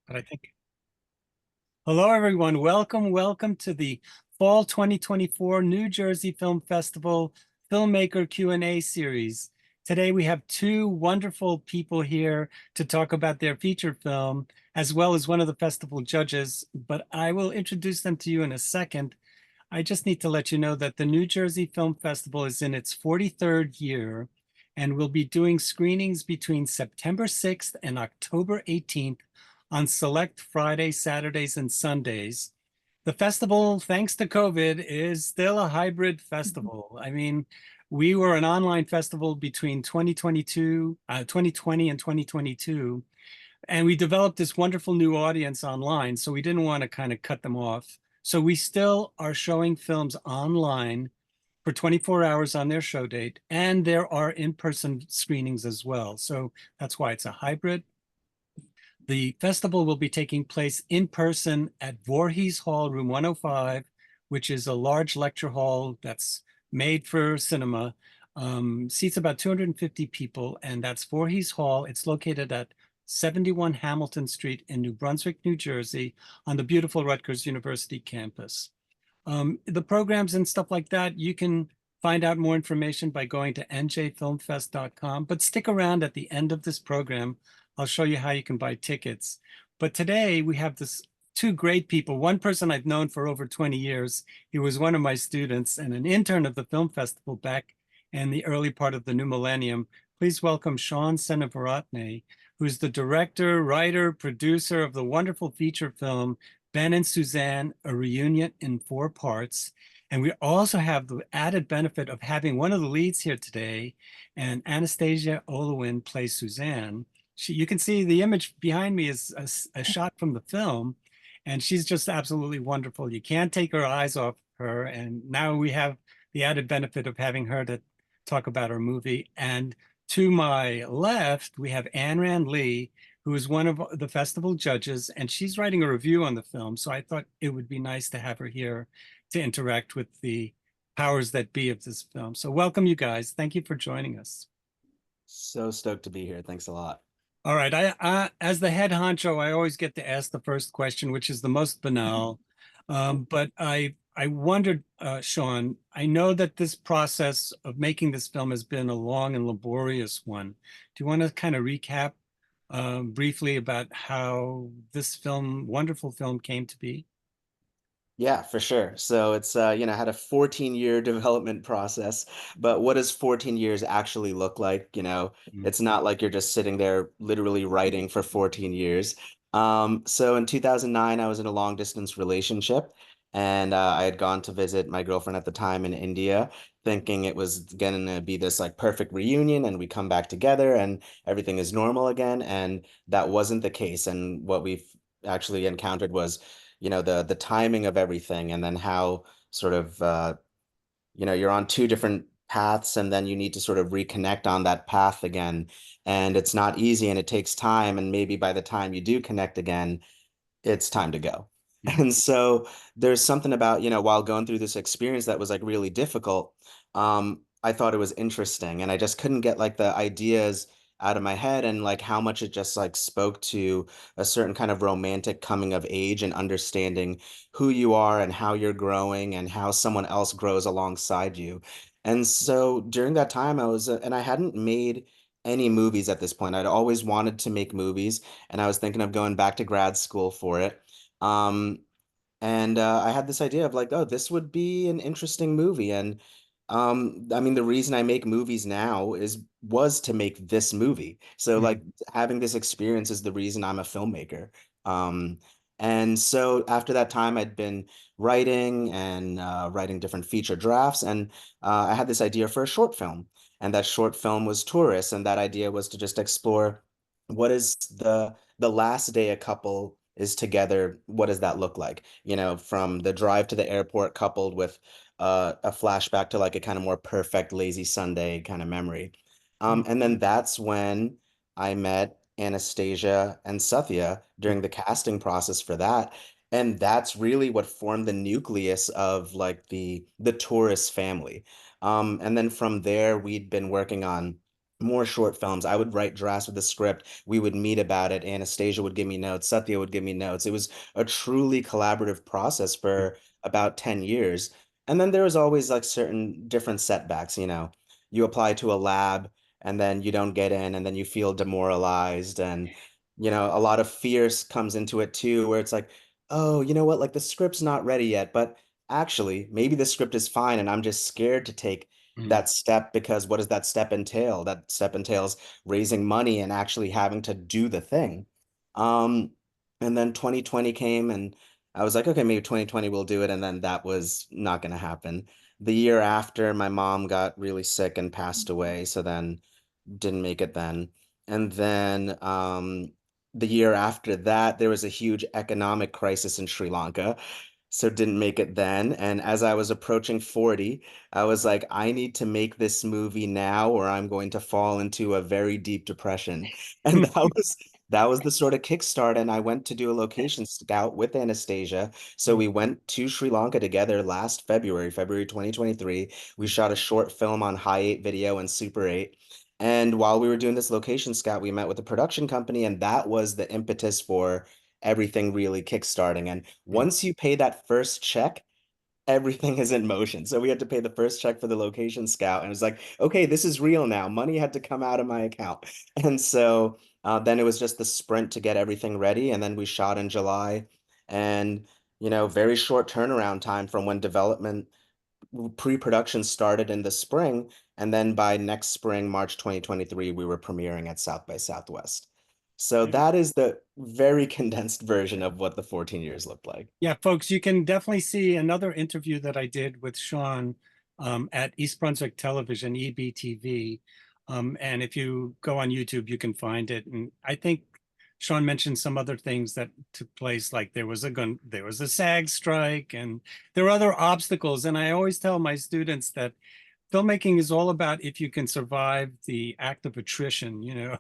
But I think, hello everyone. Welcome to the Fall 2024 New Jersey Film Festival Filmmaker Q&A series. Today we have two wonderful people here to talk about their feature film, as well as one of the festival judges, but I will introduce them to you in a second. I just need to let you know that the New Jersey Film Festival is in its 43rd year, and we'll be doing screenings between September 6th and October 18th on select Fridays, Saturdays, and Sundays. The festival, thanks to COVID, is still a hybrid festival. I mean, we were an online festival between 2020 and 2022, and we developed this wonderful new audience online, so we didn't want to kind of cut them off. So we still are showing films online for 24 hours on their show date, and there are in-person screenings as well. So that's why it's a hybrid. The festival will be taking place in person at Voorhees Hall, room 105, which is a large lecture hall that's made for cinema. Seats about 250 people, and that's Voorhees Hall. It's located at 71 Hamilton Street in New Brunswick, New Jersey, on the beautiful Rutgers University campus. The programs and stuff like that, you can find out more information by going to njfilmfest.com, but stick around at the end of this program. I'll show you how you can buy tickets. But today we have two great people. One person I've known for over 20 years. He was one of my students and an intern of the film festival back in the early part of the new millennium. Please welcome Shaun Seneviratne, who's the director, writer, producer of the wonderful feature film Ben and Suzanne, A Reunion in 4 Parts. And we also have the added benefit of having one of the leads here today, and Anastasia Olowin plays Suzanne. You can see the image behind me is a shot from the film, and she's just absolutely wonderful. You can't take her eyes off her, and now we have the added benefit of having her to talk about our movie. And to my left, we have Anran Lee, who is one of the festival judges, and she's writing a review on the film. So I thought it would be nice to have her here to interact with the powers that be of this film. So welcome, you guys. Thank you for joining us. So stoked to be here. Thanks a lot. All right. As the head honcho, I always get to ask the first question, which is the most banal. But I wondered, Shaun, I know that this process of making this film has been a long and laborious one. Do you want to kind of recap briefly about how this film, wonderful film, came to be? Yeah, for sure. So it's had a 14-year development process, but what does 14 years actually look like? Mm. It's not like you're just sitting there literally writing for 14 years. So in 2009, I was in a long distance relationship, and I had gone to visit my girlfriend at the time in India, thinking it was gonna be this like perfect reunion and we come back together and everything is normal again. And that wasn't the case. And what we've actually encountered was the timing of everything, and then how sort of you're on two different paths, and then you need to sort of reconnect on that path again, and it's not easy and it takes time, and maybe by the time you do connect again, it's time to go. Yeah. And so there's something about, while going through this experience that was like really difficult, I thought it was interesting, and I just couldn't get like the ideas out of my head, and like how much it just like spoke to a certain kind of romantic coming of age and understanding who you are and how you're growing and how someone else grows alongside you. And so during that time and I hadn't made any movies at this point. I'd always wanted to make movies, and I was thinking of going back to grad school for it. Um, and I had this idea of like, oh, this would be an interesting movie. And I mean, the reason I make movies now was to make this movie. So Mm. like having this experience is the reason I'm a filmmaker. Um, and so after that time, I'd been writing and writing different feature drafts, and I had this idea for a short film. And that short film was Tourists, and that idea was to just explore what is the last day a couple is together, what does that look like? From the drive to the airport coupled with a flashback to like a kind of more perfect lazy Sunday kind of memory. Mm. And then that's when I met Anastasia and Sathya during the casting process for that. And that's really what formed the nucleus of like the tourist family. And then from there, we'd been working on more short films. I would write drafts of the script. We would meet about it. Anastasia would give me notes. Satya would give me notes. It was a truly collaborative process for about 10 years. And then there was always like certain different setbacks, you know. You apply to a lab and then you don't get in and then you feel demoralized and you know, a lot of comes into it too, where it's like, oh, you know what, like the script's not ready yet, but actually maybe the script is fine and I'm just scared to take Mm, that step because what does that step entail? That step entails raising money and actually having to do the thing. Um, and then 2020 came and I was like, okay, maybe 2020 will do it. And then that was not going to happen. The year after, my mom got really sick and passed away. So then didn't make it then. And then the year after that, there was a huge economic crisis in Sri Lanka. So didn't make it then. And as I was approaching 40, I was like, I need to make this movie now or I'm going to fall into a very deep depression. And that was the sort of kickstart. And I went to do a location scout with Anastasia. So we went to Sri Lanka together last February, February 2023. We shot a short film on High 8 Video and Super 8. And while we were doing this location scout, we met with the production company, and that was the impetus for everything really kickstarting. And once you pay that first check, everything is in motion. So we had to pay the first check for the location scout, and it was like, okay, this is real now. Money had to come out of my account. And so then it was just the sprint to get everything ready, and then we shot in July, and you know, very short turnaround time from when development pre-production started in the spring, and then by next spring, March 2023, we were premiering at South by Southwest. So mm. that is the very condensed version of what the 14 years looked like. Yeah, folks, you can definitely see another interview that I did with Shaun at East Brunswick Television, EBTV. And if you go on YouTube, you can find it. And I think Shaun mentioned some other things that took place, like there was a SAG strike, and there were other obstacles. And I always tell my students that filmmaking is all about if you can survive the act of attrition, you know.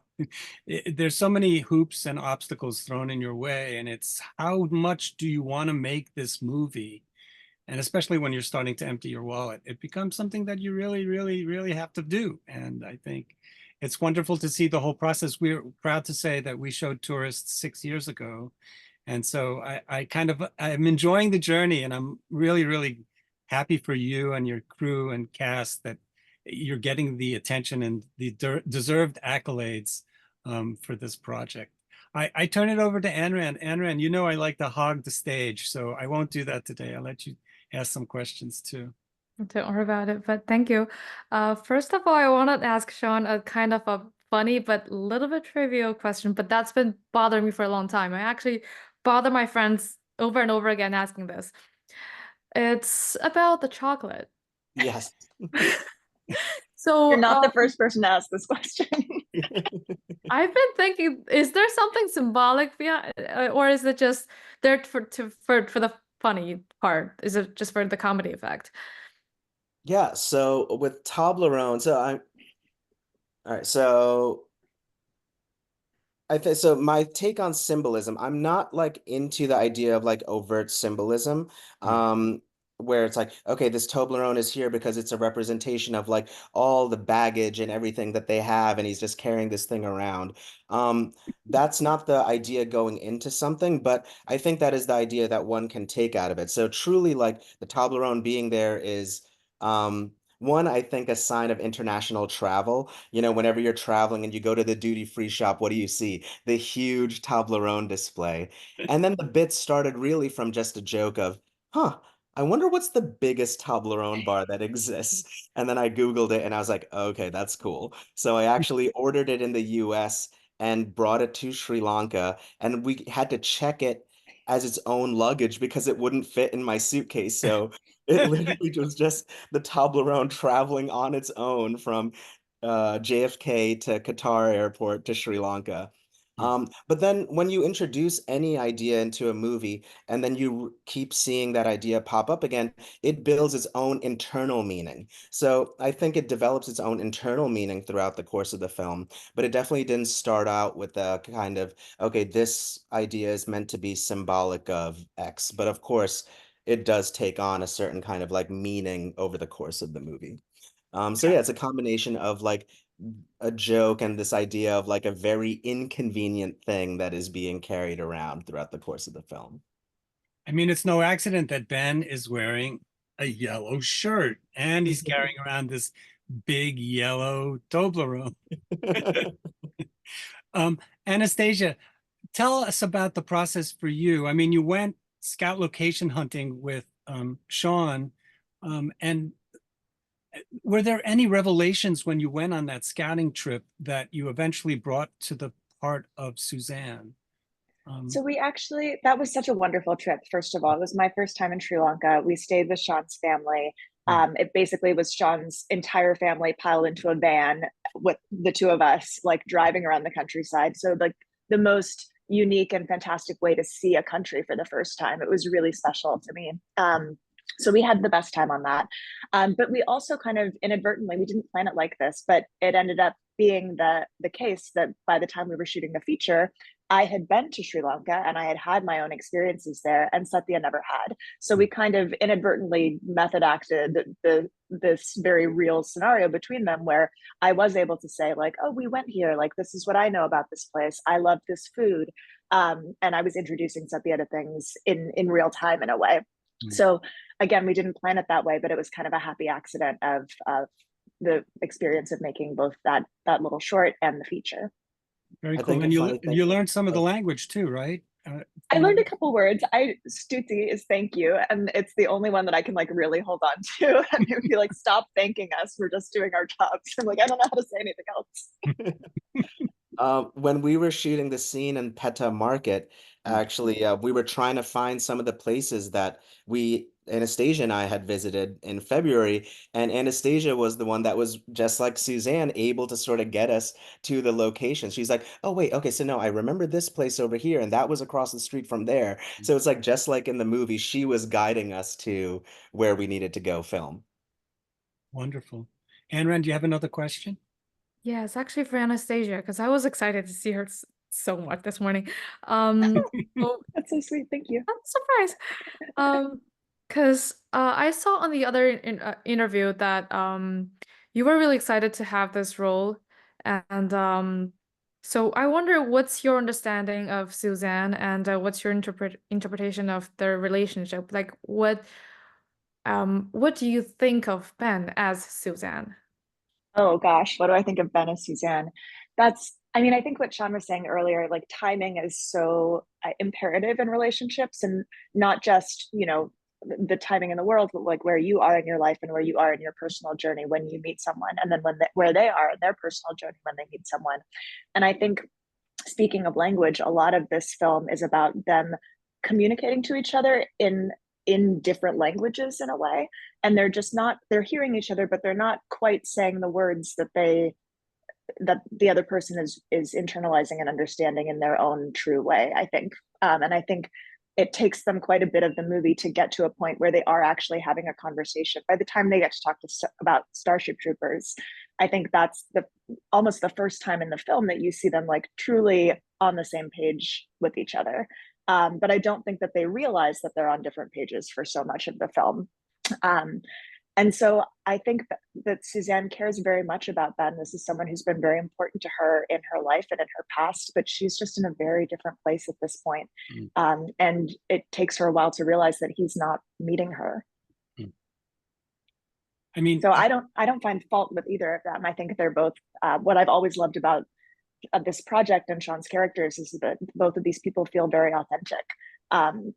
There's so many hoops and obstacles thrown in your way, and it's how much do you want to make this movie? And especially when you're starting to empty your wallet, it becomes something that you really, really, really have to do. And I think it's wonderful to see the whole process. We're proud to say that we showed tourists 6 years ago. And so I'm enjoying the journey, and I'm really, really happy for you and your crew and cast that you're getting the attention and the deserved accolades for this project. I turn it over to Anran. Anran, you know I like to hog the stage, so I won't do that today. I'll let you ask some questions too. Don't worry about it, but thank you. First of all, I wanted to ask Shaun a kind of a funny but little bit trivial question, but that's been bothering me for a long time. I actually bother my friends over and over again asking this. It's about the chocolate. Yes. So You're not the first person to ask this question. I've been thinking, is there something symbolic behind, or is it just there for the funny part? Is it just for the comedy effect? Yeah, so with Toblerone, all right, so I think so. My take on symbolism, I'm not like into the idea of like overt symbolism, where it's like, okay, this Toblerone is here because it's a representation of like all the baggage and everything that they have, and he's just carrying this thing around. Um, that's not the idea going into something, but I think that is the idea that one can take out of it. So truly, like the Toblerone being there is one, I think a sign of international travel. You know, whenever you're traveling and you go to the duty-free shop, what do you see? The huge Toblerone display. And then the bits started really from just a joke of, huh, I wonder what's the biggest Toblerone bar that exists. And then I Googled it and I was like, okay, that's cool. So I actually ordered it in the US and brought it to Sri Lanka. And we had to check it as its own luggage because it wouldn't fit in my suitcase. So it literally was just the Toblerone traveling on its own from JFK to Qatar airport to Sri Lanka. But then when you introduce any idea into a movie and then you keep seeing that idea pop up again, it builds its own internal meaning. So I think it develops its own internal meaning throughout the course of the film, but it definitely didn't start out with a kind of, okay, this idea is meant to be symbolic of X. But of course, it does take on a certain kind of like meaning over the course of the movie. So yeah, it's a combination of like a joke and this idea of like a very inconvenient thing that is being carried around throughout the course of the film. I mean, it's no accident that Ben is wearing a yellow shirt and he's carrying around this big yellow Toblerone. Anastasia, tell us about the process for you. I mean, you went scout location hunting with Shaun, and were there any revelations when you went on that scouting trip that you eventually brought to the part of Suzanne? So we actually, that was such a wonderful trip. First of all, it was my first time in Sri Lanka. We stayed with Shaun's family. It basically was Shaun's entire family piled into a van with the two of us, like driving around the countryside. So like the most unique and fantastic way to see a country for the first time. It was really special to me. So we had the best time on that. But we also kind of inadvertently, we didn't plan it like this, but it ended up being the case that by the time we were shooting the feature, I had been to Sri Lanka and I had had my own experiences there, and Satya never had. So we kind of inadvertently method acted this very real scenario between them, where I was able to say like, oh, we went here, like this is what I know about this place, I love this food, and I was introducing Satya to things in real time in a way. So again, we didn't plan it that way, but it was kind of a happy accident of the experience of making both that little short and the feature. Very I cool. think And a funny thing. you learned some of the language too, right? I learned a couple words. Stuti is thank you, and it's the only one that I can like really hold on to. And it would be like, stop thanking us, we're just doing our jobs. I'm like, I don't know how to say anything else. When we were shooting the scene in Peta Market, actually, we were trying to find some of the places that Anastasia and I had visited in February, and Anastasia was the one that was just like Suzanne, able to sort of get us to the location. She's like, oh, wait, okay, so no, I remember this place over here, and that was across the street from there. So it's like, just like in the movie, she was guiding us to where we needed to go film. Wonderful. Anran, do you have another question? Yeah, it's actually for Anastasia because I was excited to see her so much this morning. So That's so sweet. Thank you. I'm surprised. Because I saw on the other interview that you were really excited to have this role, and so I wonder what's your understanding of Suzanne and what's your interpretation of their relationship? Like, what do you think of Ben as Suzanne? Oh gosh, what do I think of Ben as Suzanne? I mean, I think what Shaun was saying earlier, like timing is so imperative in relationships, and not just, the timing in the world, but like where you are in your life and where you are in your personal journey when you meet someone, and then where they are in their personal journey when they meet someone. And I think, speaking of language, a lot of this film is about them communicating to each other in different languages in a way, and they're hearing each other, but they're not quite saying the words that the other person is internalizing and understanding in their own true way, I think. And I think it takes them quite a bit of the movie to get to a point where they are actually having a conversation. By the time they get to talk about Starship Troopers, I think that's almost the first time in the film that you see them like truly on the same page with each other. But I don't think that they realize that they're on different pages for so much of the film. And so I think that Suzanne cares very much about Ben. This is someone who's been very important to her in her life and in her past, but she's just in a very different place at this point. And it takes her a while to realize that he's not meeting her. I mean, so I don't find fault with either of them. I think they're both, what I've always loved about this project and Shaun's characters is that both of these people feel very authentic.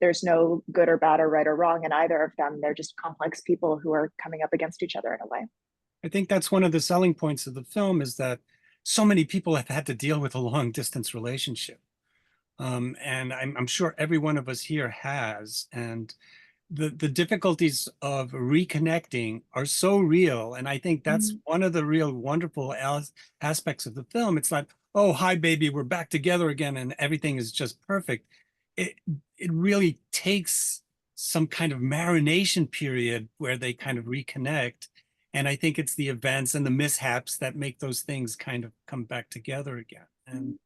There's no good or bad or right or wrong in either of them. They're just complex people who are coming up against each other in a way. I think that's one of the selling points of the film, is that so many people have had to deal with a long distance relationship. And I'm sure every one of us here has. And the difficulties of reconnecting are so real. And I think that's one of the real wonderful aspects of the film. It's like, oh, hi, baby, we're back together again, and everything is just perfect. It really takes some kind of marination period where they kind of reconnect. And I think it's the events and the mishaps that make those things kind of come back together again. And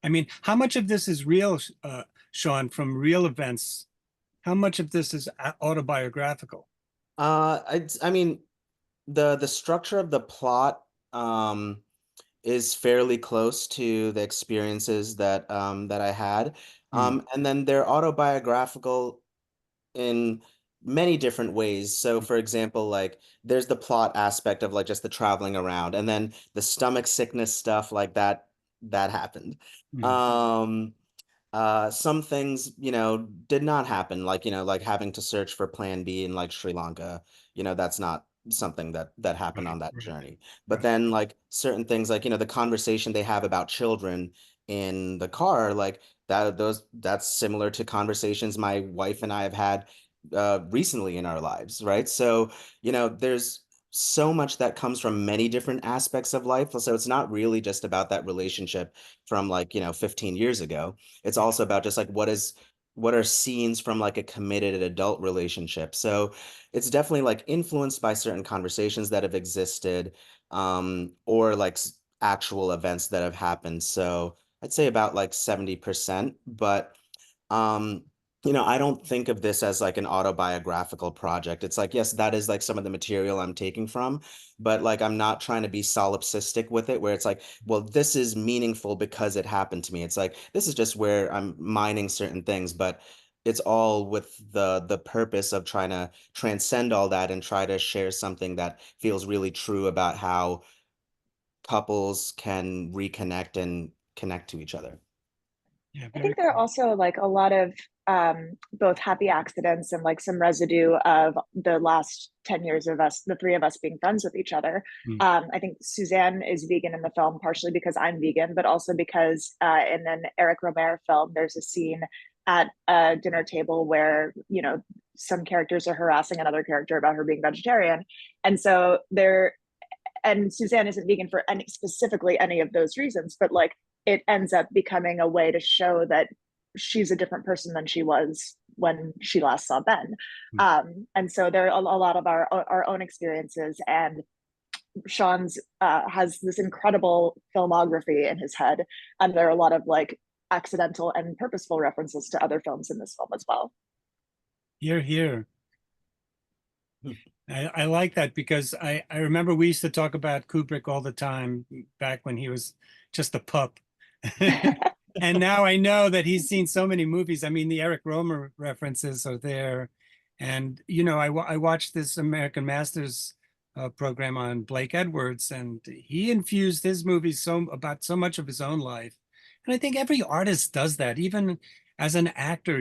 I mean, how much of this is real, Shaun, from real events? How much of this is autobiographical? I mean, the structure of the plot is fairly close to the experiences that I had. Mm, And then they're autobiographical in many different ways. So for example, like there's the plot aspect of like just the traveling around, and then the stomach sickness stuff like that happened. mm, Um some things, did not happen, like, like having to search for Plan B in like Sri Lanka. That's not something that happened right, on that right, journey. But right. then like certain things like, the conversation they have about children in the car, like that's similar to conversations my wife and I have had recently in our lives, right? So, there's so much that comes from many different aspects of life. So it's not really just about that relationship from like, 15 years ago. It's Yeah, also about just like what are scenes from like a committed adult relationship. So it's definitely like influenced by certain conversations that have existed, or like actual events that have happened. So I'd say about like 70%. But um, I don't think of this as like an autobiographical project. It's like, yes, that is like some of the material I'm taking from, but like I'm not trying to be solipsistic with it, where it's like, well, this is meaningful because it happened to me. It's like this is just where I'm mining certain things, but it's all with the purpose of trying to transcend all that and try to share something that feels really true about how couples can reconnect and connect to each other. yeah, I very think there are cool. also like a lot of both happy accidents and like some residue of the last 10 years of us, the three of us being friends with each other. Mm, I think Suzanne is vegan in the film, partially because I'm vegan, but also because in an Eric Romer film, there's a scene at a dinner table where, some characters are harassing another character about her being vegetarian. And so and Suzanne isn't vegan for any specifically any of those reasons, but like it ends up becoming a way to show that she's a different person than she was when she last saw Ben. mm. And so there are a lot of our own experiences, and Shaun's has this incredible filmography in his head, and there are a lot of like accidental and purposeful references to other films in this film as well. Here, here. I like that because I remember we used to talk about Kubrick all the time back when he was just a pup. And now I know that he's seen so many movies. I mean, the Eric Romer references are there. And, I watched this American Masters program on Blake Edwards, and he infused his movies about so much of his own life. And I think every artist does that. Even as an actor,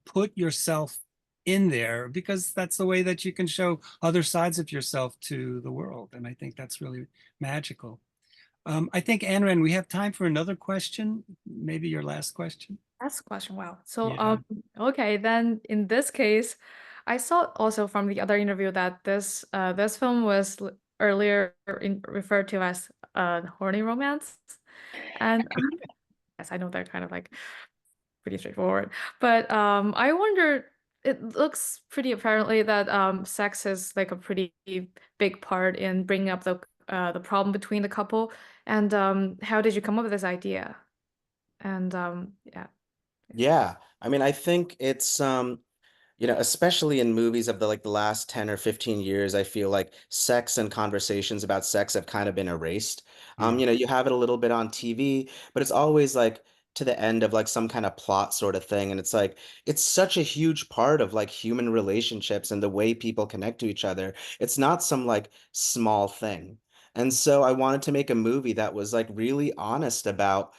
put yourself in there because that's the way that you can show other sides of yourself to the world. And I think that's really magical. I think, Anran, we have time for another question, maybe your last question. Last question. Wow. So, Yeah. okay, then in this case, I saw also from the other interview that this film was earlier referred to as Horny Romance, and yes, I know they're kind of like pretty straightforward, but I wonder. It looks pretty apparently that sex is like a pretty big part in bringing up the problem between the couple. And how did you come up with this idea? And yeah. Yeah. I mean, I think it's especially in movies of the last 10 or 15 years, I feel like sex and conversations about sex have kind of been erased. Mm, You have it a little bit on TV, but it's always like to the end of like some kind of plot sort of thing. And it's like it's such a huge part of like human relationships and the way people connect to each other. It's not some like small thing. And so I wanted to make a movie that was like really honest about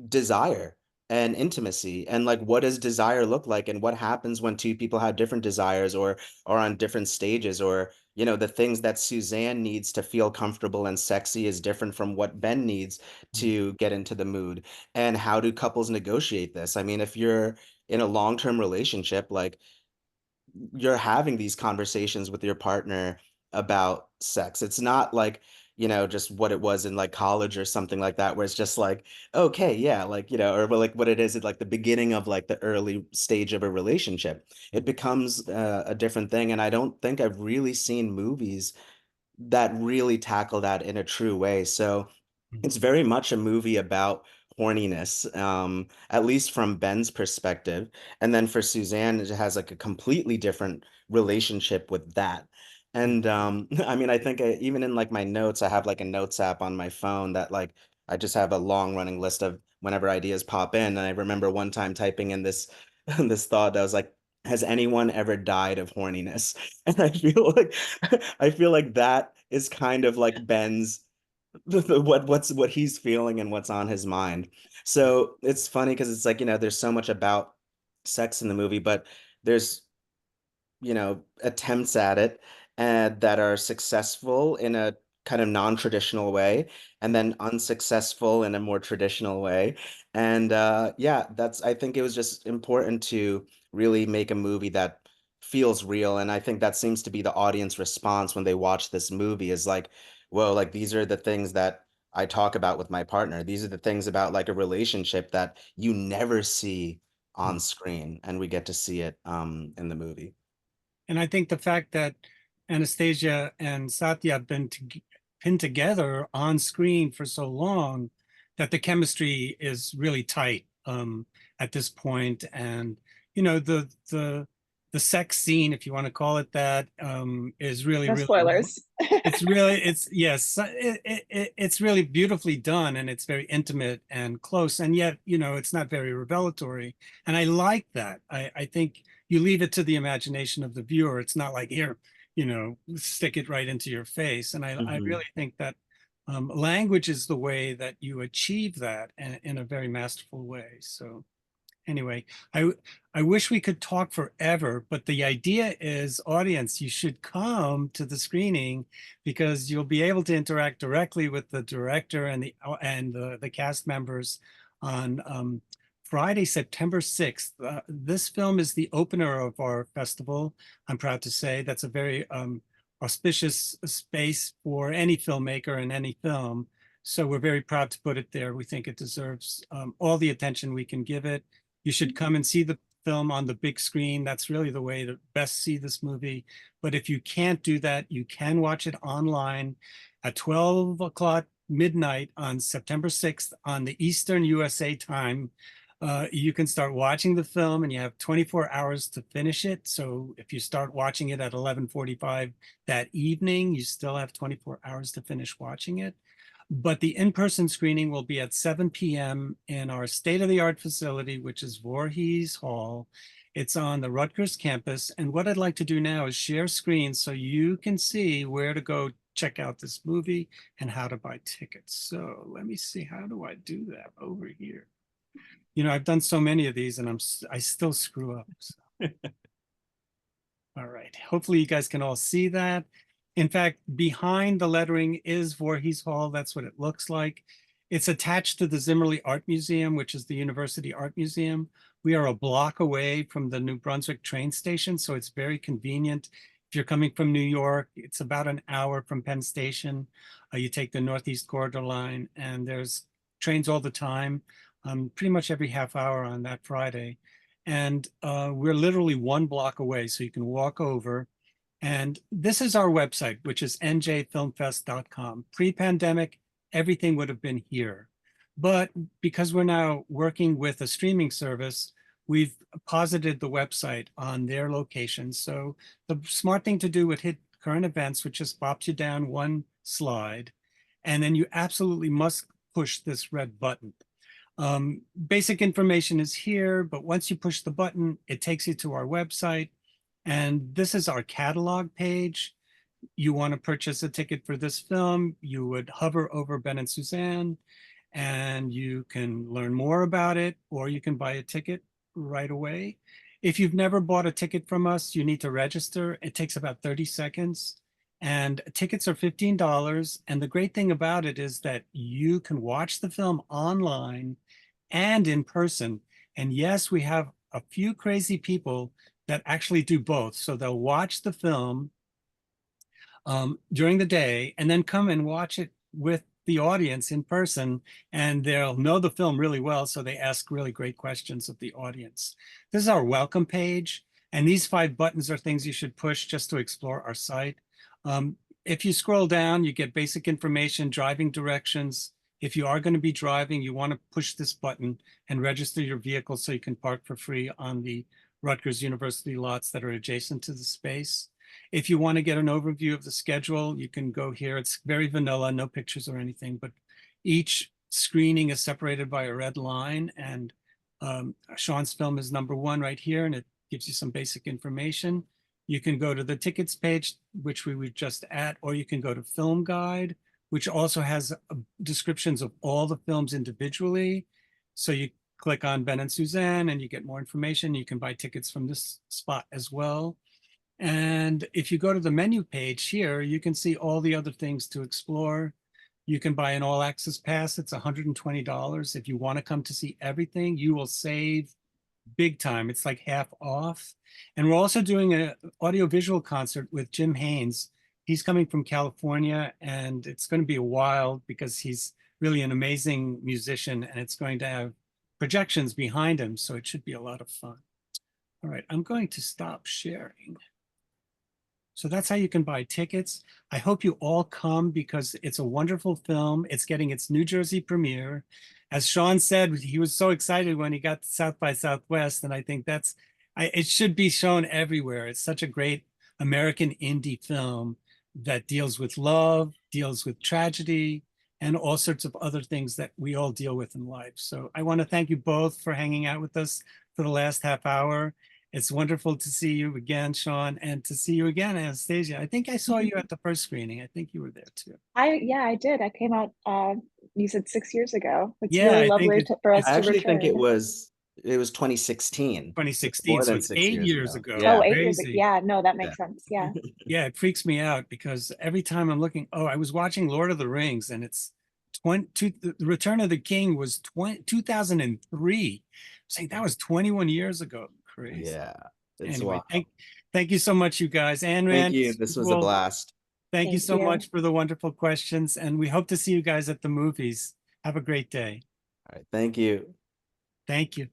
desire and intimacy, and like what does desire look like, and what happens when two people have different desires or are on different stages, or the things that Suzanne needs to feel comfortable and sexy is different from what Ben needs mm, to get into the mood. And how do couples negotiate this? I mean, if you're in a long-term relationship, like you're having these conversations with your partner about sex. It's not like, just what it was in like college or something like that, where it's just like, okay, yeah, like, or like what it is at like the beginning of like the early stage of a relationship. It becomes a different thing. And I don't think I've really seen movies that really tackle that in a true way. So mm. it's very much a movie about horniness, at least from Ben's perspective. And then for Suzanne, it has like a completely different relationship with that. And I mean, I think even in like my notes, I have like a notes app on my phone that like I just have a long running list of whenever ideas pop in. And I remember one time typing in this this thought that was like, has anyone ever died of horniness? And I feel like that is kind of like Ben's what he's feeling and what's on his mind. So it's funny because it's like, there's so much about sex in the movie, but there's attempts at it and that are successful in a kind of non-traditional way and then unsuccessful in a more traditional way. And yeah, I think it was just important to really make a movie that feels real. And I think that seems to be the audience response when they watch this movie is like, whoa, like these are the things that I talk about with my partner. These are the things about like a relationship that you never see on screen, and we get to see it in the movie. And I think the fact that Anastasia and Satya have been pinned together on screen for so long that the chemistry is really tight at this point. And the sex scene, if you want to call it that, is really, No really spoilers. it's really beautifully done, and it's very intimate and close, and yet it's not very revelatory, and I like that. I think you leave it to the imagination of the viewer. It's not like, here, stick it right into your face. And I really think that language is the way that you achieve that in a very masterful way. So anyway, I wish we could talk forever, but the idea is, audience, you should come to the screening because you'll be able to interact directly with the director and the cast members on Friday, September 6th. This film is the opener of our festival. I'm proud to say that's a very auspicious space for any filmmaker and any film. So we're very proud to put it there. We think it deserves all the attention we can give it. You should come and see the film on the big screen. That's really the way to best see this movie. But if you can't do that, you can watch it online at 12 o'clock midnight on September 6th on the Eastern USA time. You can start watching the film and you have 24 hours to finish it. So if you start watching it at 11:45 that evening, you still have 24 hours to finish watching it. But the in-person screening will be at 7 p.m. in our state-of-the-art facility, which is Voorhees Hall. It's on the Rutgers campus. And what I'd like to do now is share screens so you can see where to go check out this movie and how to buy tickets. So let me see, how do I do that over here? I've done so many of these and I still screw up. So. All right, hopefully you guys can all see that. In fact, behind the lettering is Voorhees Hall. That's what it looks like. It's attached to the Zimmerli Art Museum, which is the University Art Museum. We are a block away from the New Brunswick train station, so it's very convenient. If you're coming from New York, it's about an hour from Penn Station. You take the Northeast Corridor line, and there's trains all the time, pretty much every half hour on that Friday. And we're literally one block away, so you can walk over. And this is our website, which is njfilmfest.com. Pre-pandemic, everything would have been here. But because we're now working with a streaming service, we've posited the website on their location. So the smart thing to do would hit current events, which just pops you down one slide. And then you absolutely must push this red button. Basic information is here, but once you push the button, it takes you to our website. And this is our catalog page. You want to purchase a ticket for this film, you would hover over Ben and Suzanne, and you can learn more about it, or you can buy a ticket right away. If you've never bought a ticket from us, you need to register. It takes about 30 seconds. And tickets are $15. And the great thing about it is that you can watch the film online and in person. And yes, we have a few crazy people that actually do both. So they'll watch the film during the day and then come and watch it with the audience in person, and they'll know the film really well. So they ask really great questions of the audience. This is our welcome page. And these 5 buttons are things you should push just to explore our site. If you scroll down, you get basic information, driving directions. If you are going to be driving, you want to push this button and register your vehicle so you can park for free on the Rutgers University lots that are adjacent to the space. If you want to get an overview of the schedule, you can go here. It's very vanilla, no pictures or anything, but each screening is separated by a red line, and Shaun's film is #1 right here, and it gives you some basic information. You can go to the tickets page, which we were just at, or you can go to Film Guide, which also has descriptions of all the films individually. So you click on Ben and Suzanne and you get more information. You can buy tickets from this spot as well. And if you go to the menu page here, you can see all the other things to explore. You can buy an all access pass. It's $120. If you want to come to see everything, you will save big time. It's like half off. And we're also doing an audiovisual concert with Jim Haynes. He's coming from California, and it's going to be a while because he's really an amazing musician, and it's going to have projections behind him. So it should be a lot of fun. All right, I'm going to stop sharing. So that's how you can buy tickets. I hope you all come because it's a wonderful film. It's getting its New Jersey premiere. As Shaun said, he was so excited when he got to South by Southwest, and I think it should be shown everywhere. It's such a great American indie film that deals with love, deals with tragedy, and all sorts of other things that we all deal with in life. So I want to thank you both for hanging out with us for the last half hour. It's wonderful to see you again, Shaun, and to see you again, Anastasia. I think I saw you at the first screening. I think you were there too. Yeah, I did. I came out, you said 6 years ago. It's Yeah, really I lovely think for us I to actually return. think it was 2016. 2016, More so than it's 6 8 years years ago. ago. Yeah. Oh, 8 years ago. Crazy. Yeah, no, that makes sense. Yeah. Yeah, it freaks me out because every time I'm looking, I was watching Lord of the Rings, and it's the Return of the King was 2003. Saying that was 21 years ago. Crazy. Yeah. It's Anyway, wild. thank you so much, you guys. Anran, Thank you. This was a blast. Thank you Thank so you. much for the wonderful questions, and we hope to see you guys at the movies. Have a great day. All right. Thank you. Thank you.